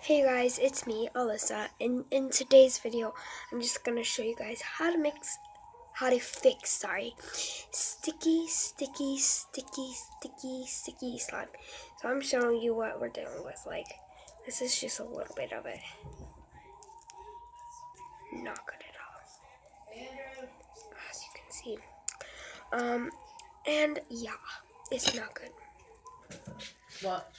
Hey guys, it's me, Alyssa, and in today's video, I'm just gonna show you guys how to fix sticky slime. So I'm showing you what we're dealing with. Like, this is just a little bit of it. Not good at all, as you can see. And yeah, it's not good. What?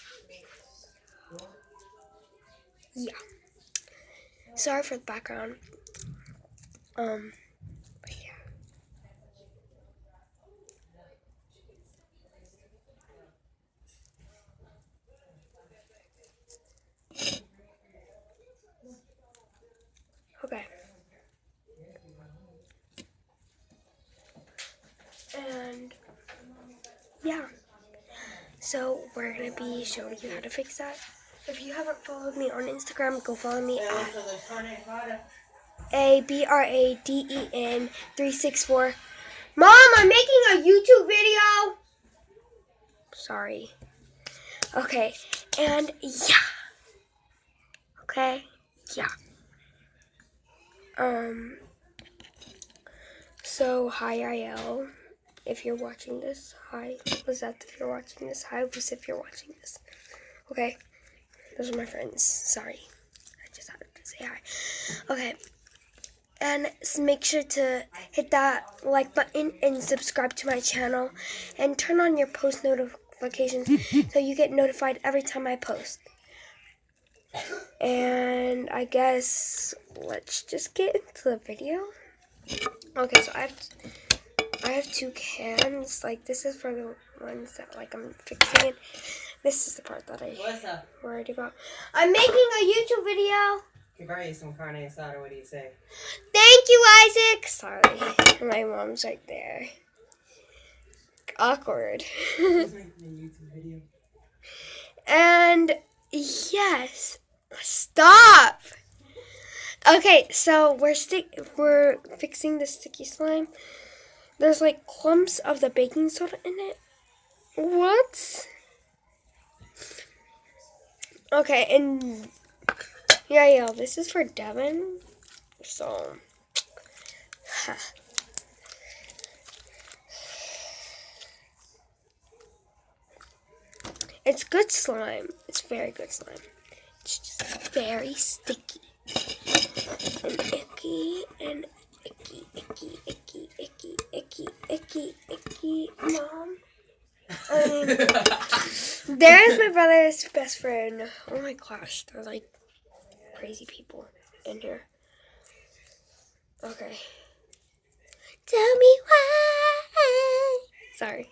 Yeah. Sorry for the background. But yeah. Okay. And yeah. So we're going to be showing you how to fix that. If you haven't followed me on Instagram, go follow me at ABRADEN364. Mom, I'm making a YouTube video. Sorry. Okay, and yeah. Okay, yeah. So hi IL. If you're watching this, hi. Lizette, if you're watching this, hi. Liz, if you're watching this. Okay, those are my friends. Sorry, I just had to say hi. Okay, and make sure to hit that like button and subscribe to my channel, and turn on your post notifications so you get notified every time I post. And I guess let's just get into the video. Okay, so I have two cans. Like, this is for the ones that I'm fixing it. This is the part that I'm worried about. I'm making a YouTube video. Can buy you some carne asada. What do you say? Thank you, Isaac. Sorry, my mom's right there. Awkward. And yes, stop. Okay, so we're fixing the sticky slime. There's like clumps of the baking soda in it. What? Okay, and yeah, this is for Devin. So, it's good slime. It's very good slime. It's just very sticky and icky and icky. Mom. There's my brother's best friend. Oh my gosh, they're like crazy people in here. Okay. Tell me why. Sorry.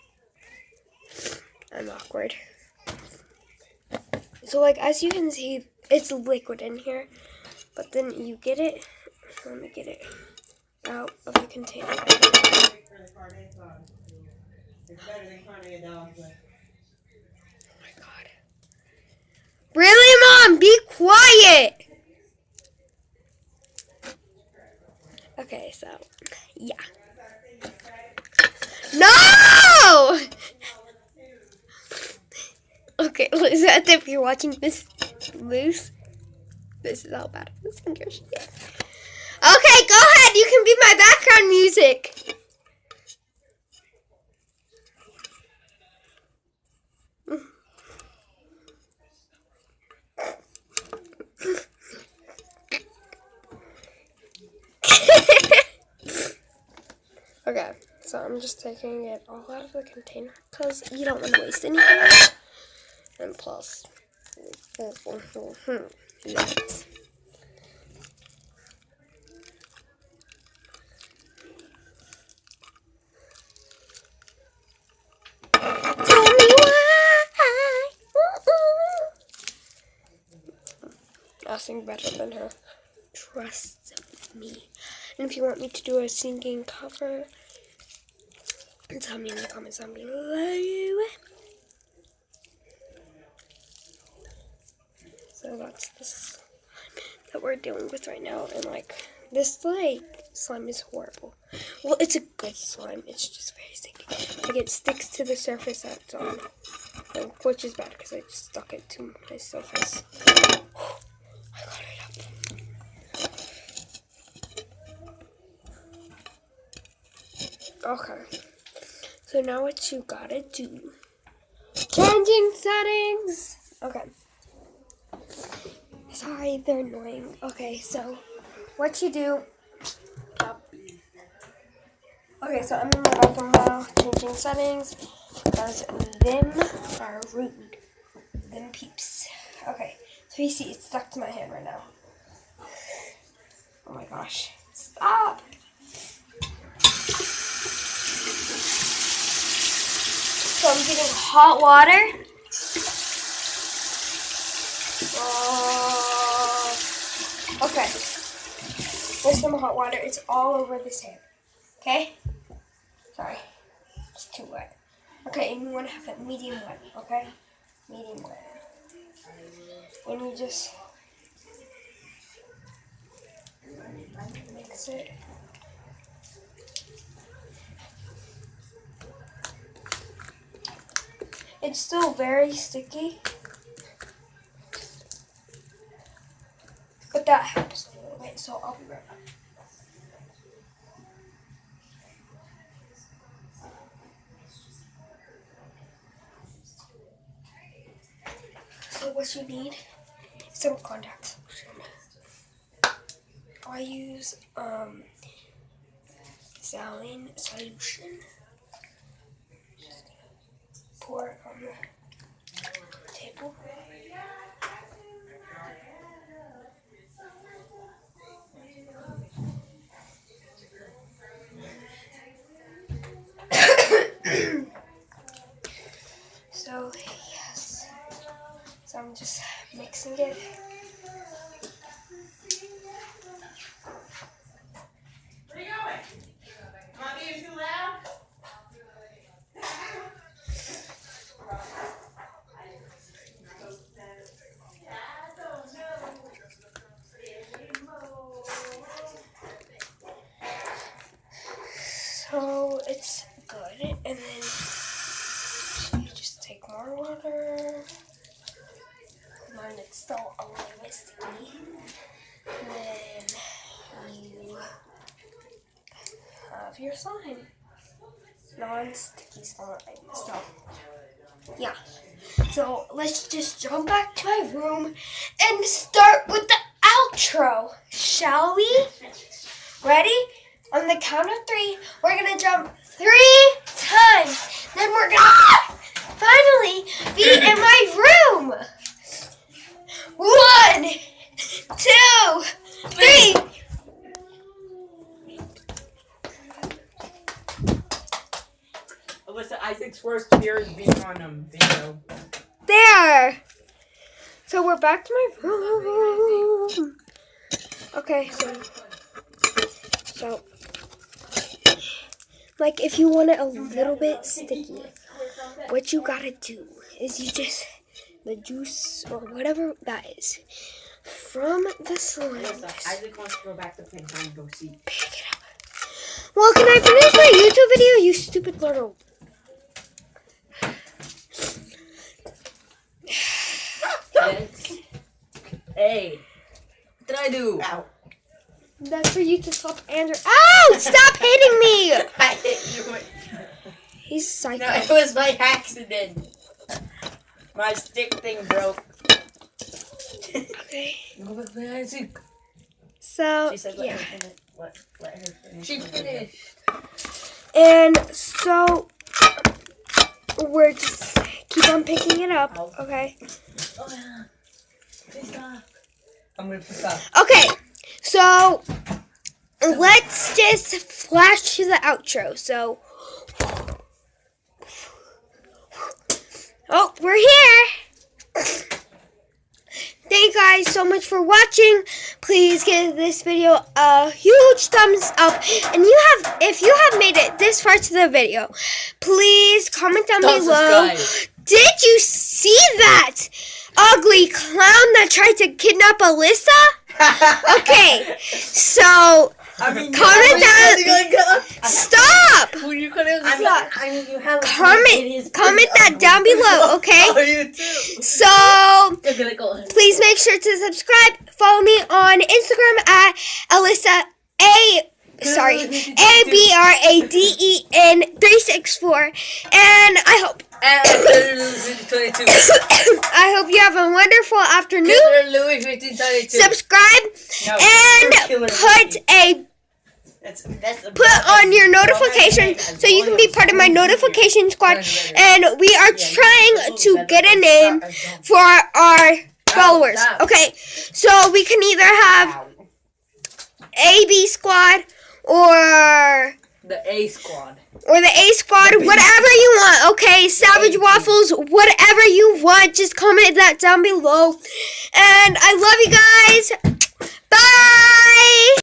I'm awkward. So like, as you can see, it's liquid in here, but then you get it. Let me get it out of the container. Oh my god. Really, Mom? Be quiet! Okay, so, yeah. No! Okay, Lizette, if you're watching this, this is all bad. Okay, go ahead. You can be my background music. Okay, so I'm just taking it all out of the container because you don't want to waste anything. And plus, yes. Tell me why. I'll sing better than her. Trust me. And if you want me to do a singing cover, tell me in the comments down below. So that's the slime that we're dealing with right now. And like, this slime is horrible. Well, it's a good slime. It's just very sticky. Like, it sticks to the surface that it's on. Which is bad because I just stuck it to my surface. I got it up. Okay. So now what you gotta do. Changing settings! Okay. Sorry, they're annoying. Okay, so what you do. Okay, so I'm in my bathroom now, changing settings, because them are rude. Them peeps. Okay, so you see, it's stuck to my hand right now. Oh my gosh. Stop! So I'm getting hot water. Okay. There's some hot water. It's all over this hand. Okay? Sorry. It's too wet. Okay, and you want to have it medium wet, okay? Medium wet. And you just mix it. It's still very sticky, but that helps a little bit, so I'll be right back. So what you need is some contact solution. I use saline solution. Just pour it on the table. So yes, so I'm just mixing it. Where are you going? Am I being too loud? So it's good, and then you just take more water. Mine it's still a little bit sticky. And then you have your slime. Non-sticky slime. So yeah. So let's just jump back to my room and start with the outro, shall we? Ready? On the count of 3, we're gonna jump 3 times. Then we're gonna finally be in my room. 1, 2, 3. Alyssa, Isaac's worst fear is being on video. There. So we're back to my room. Okay, so like if you want it a little bit sticky, what you gotta do is you just the juice or whatever that is from the slime. Isaac wants to go back to playing hide and go seek. Pick it up. Well, can I finish my YouTube video, you stupid little? Hey, what did I do? Ow. That's for you to stop Andrew. Ow! Stop hitting me! I hit you. He's psycho. No, it was by accident. My stick thing broke. Okay. Go back to Isaac. So, She said, let yeah. her finish. Let her finish. She finished. And so, we're just keep on picking it up, okay? Oh, yeah. Please stop. I'm gonna pick up. Okay, so let's just flash to the outro. So, oh, we're here. Thank you guys so much for watching. Please give this video a huge thumbs up. And if you have made it this far to the video, please comment down below. Subscribe. Did you see that ugly clown that tried to kidnap Alyssa? Okay, so Comment down. Stop. Who you gonna I mean, you have Comment that down below, okay? Oh, you too. So You're gonna go. please make sure to subscribe. Follow me on Instagram at Alyssa ABRADEN 364, and I hope I hope you have a wonderful afternoon. Subscribe and put on your notification so you can be part of my notification squad. And we are trying to get a name for our followers. Okay, so we can either have AB Squad or the A Squad. Or the A Squad, whatever you want, okay? Savage Waffles, whatever you want, just comment that down below. And I love you guys. Bye!